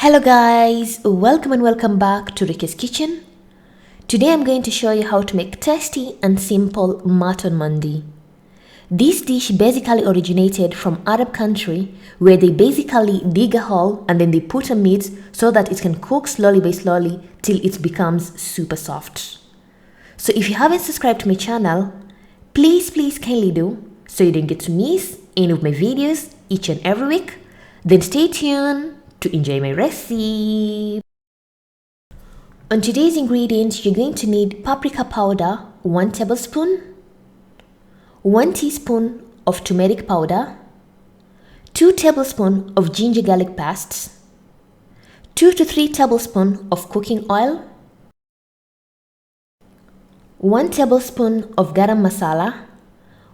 Hello guys, welcome and welcome back to Rukias kitchen. Today I'm going to show you how to make tasty and simple mutton mandi. This dish basically originated from Arab country where they basically dig a hole and then they put a meat so that it can cook slowly by slowly till it becomes super soft. So if you haven't subscribed to my channel, please kindly do so you don't get to miss any of my videos each and every week. Then stay tuned to enjoy my recipe. On today's ingredients, you're going to need paprika powder 1 tablespoon, 1 teaspoon of turmeric powder, 2 tablespoons of ginger garlic paste, 2 to 3 tablespoons of cooking oil, 1 tablespoon of Garamasala,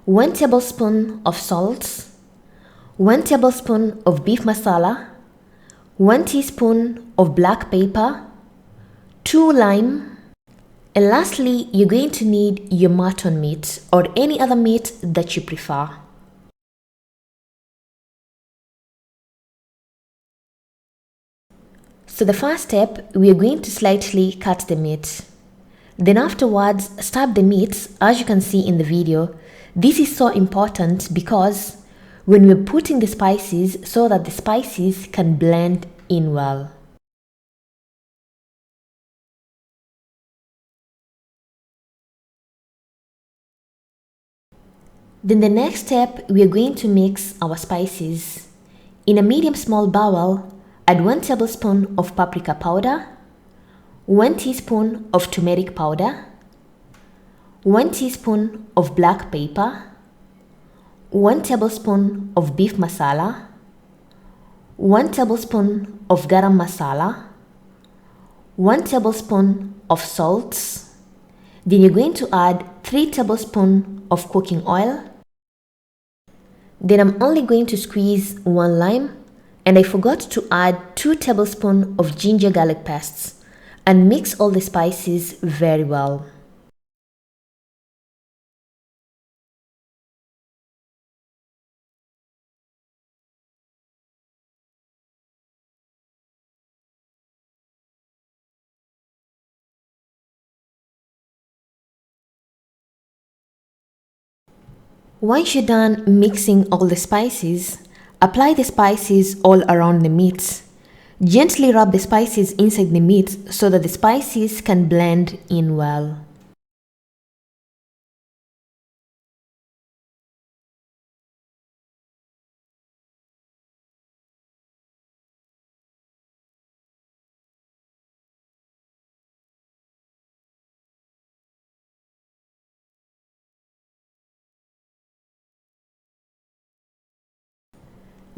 1 tablespoon of salt, 1 tablespoon of beef masala, 1 teaspoon of black pepper, 2 lime, and lastly you're going to need your mutton meat or any other meat that you prefer. So the first step, we are going to slightly cut the meat. Then afterwards stab the meat. As you can see in the video, this is so important because when we're putting the spices so that the spices can blend in well. Then the next step, we are going to mix our spices. In a medium small bowl, add 1 tablespoon of paprika powder, 1 teaspoon of turmeric powder, 1 teaspoon of black pepper, 1 tablespoon of beef masala, 1 tablespoon of garam masala, 1 tablespoon of salt. Then you're going to add 3 tablespoons of cooking oil. Then I'm only going to squeeze 1 lime, and I forgot to add 2 tablespoons of ginger garlic paste and mix all the spices very well. Once you're done mixing all the spices, apply the spices all around the meat. Gently rub the spices inside the meat so that the spices can blend in well.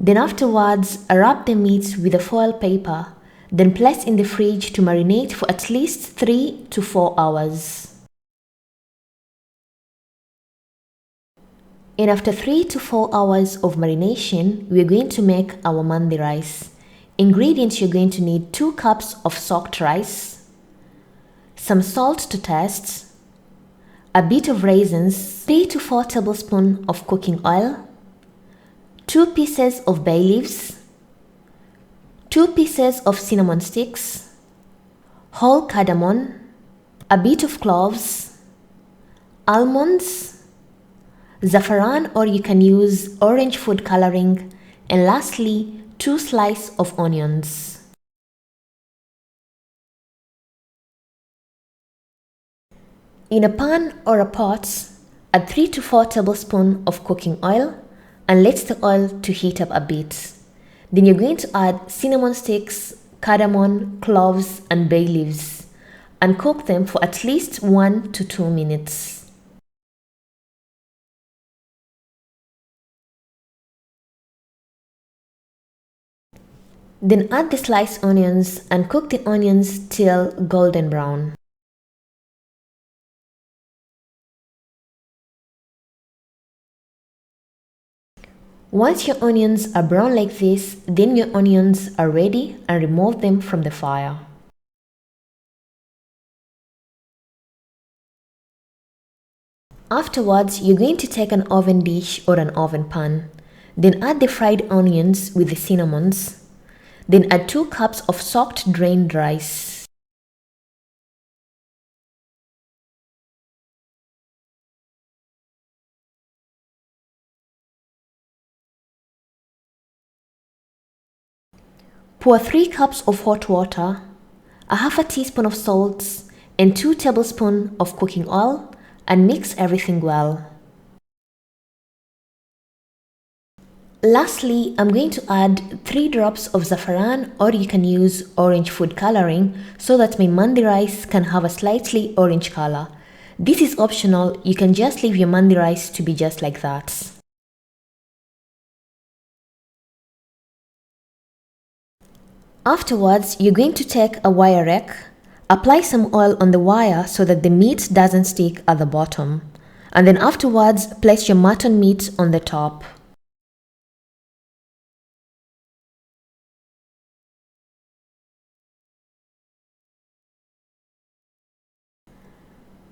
Then afterwards, wrap the meat with a foil paper, then place in the fridge to marinate for at least 3 to 4 hours. And after 3 to 4 hours of marination, we are going to make our mandi rice. Ingredients, you're going to need 2 cups of soaked rice, some salt to taste, a bit of raisins, 3 to 4 tablespoons of cooking oil, 2 pieces of bay leaves, 2 pieces of cinnamon sticks, whole cardamon, a bit of cloves, almonds, Zafran, or you can use orange food coloring, and lastly 2 slices of onions. In a pan or a pot, add 3 to 4 tablespoons of cooking oil and let the oil to heat up a bit. Then you're going to add cinnamon sticks, cardamom, cloves and bay leaves and cook them for at least 1 to 2 minutes. Then add the sliced onions and cook the onions till golden brown. Once your onions are brown like this, then your onions are ready and remove them from the fire. Afterwards, you're going to take an oven dish or an oven pan. Then add the fried onions with the cinnamons. Then add 2 cups of soaked drained rice. Pour 3 cups of hot water, a half a teaspoon of salt, and 2 tablespoons of cooking oil, and mix everything well. Lastly, I'm going to add 3 drops of Zafran, or you can use orange food coloring so that my Mandi rice can have a slightly orange color. This is optional, you can just leave your Mandi rice to be just like that. Afterwards, you're going to take a wire rack, apply some oil on the wire so that the meat doesn't stick at the bottom, and then afterwards place your mutton meat on the top.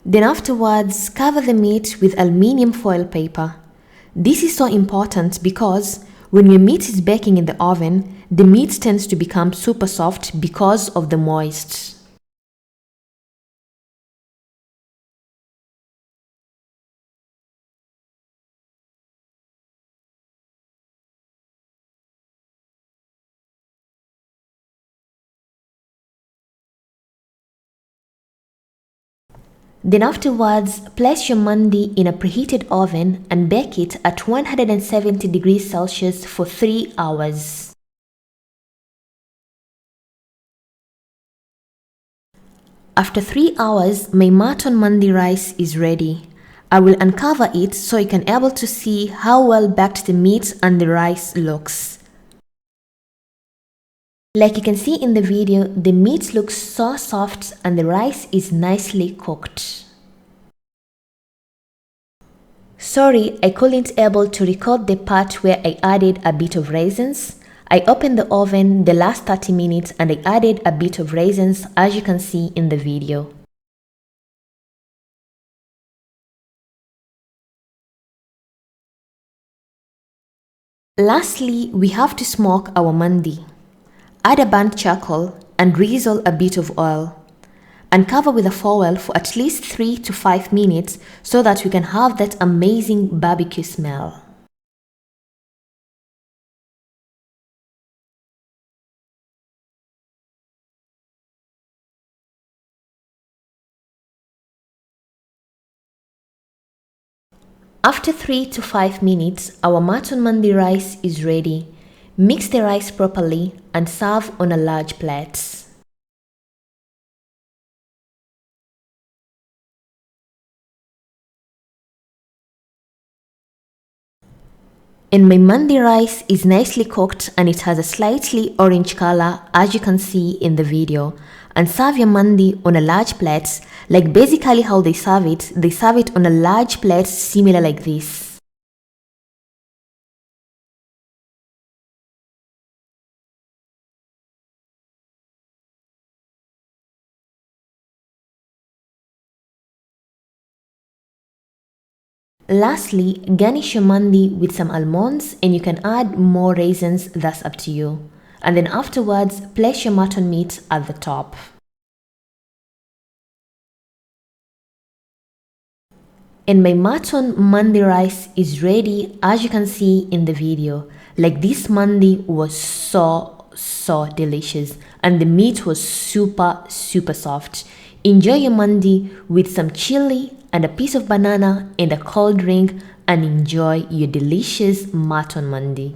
Then afterwards, cover the meat with aluminium foil paper. This is so important because when your meat is baking in the oven, the meat tends to become super soft because of the moist. Then afterwards, place your mandi in a preheated oven and bake it at 170 degrees Celsius for 3 hours. After 3 hours, my mutton mandi rice is ready. I will uncover it so you can able to see how well baked the meat and the rice looks. Like you can see in the video, the meat looks so soft and the rice is nicely cooked. Sorry, I couldn't able to record the part where I added a bit of raisins. I opened the oven the last 30 minutes and I added a bit of raisins as you can see in the video. Lastly, we have to smoke our mandi. Add a burnt charcoal and drizzle a bit of oil. And cover with a foil for at least 3 to 5 minutes so that we can have that amazing barbecue smell. After 3 to 5 minutes, our mutton mandi rice is ready. Mix the rice properly and serve on a large plate. And my mandi rice is nicely cooked and it has a slightly orange color as you can see in the video. And serve your mandi on a large plate, like basically how they serve it on a large plate similar like this. Lastly, garnish your mandi with some almonds and you can add more raisins, that's up to you. And then afterwards, place your mutton meat at the top. And my mutton mandi rice is ready as you can see in the video. Like this mandi was so delicious and the meat was super soft. Enjoy your mandi with some chili and a piece of banana and a cold drink and enjoy your delicious mutton mandi.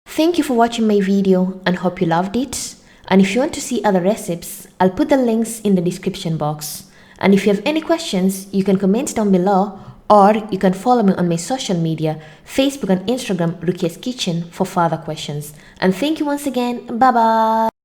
Thank you for watching my video and hope you loved it. And if you want to see other recipes, I'll put the links in the description box. And if you have any questions, you can comment down below or you can follow me on my social media, Facebook and Instagram, Rukias Kitchen, for further questions. And thank you once again. Bye bye.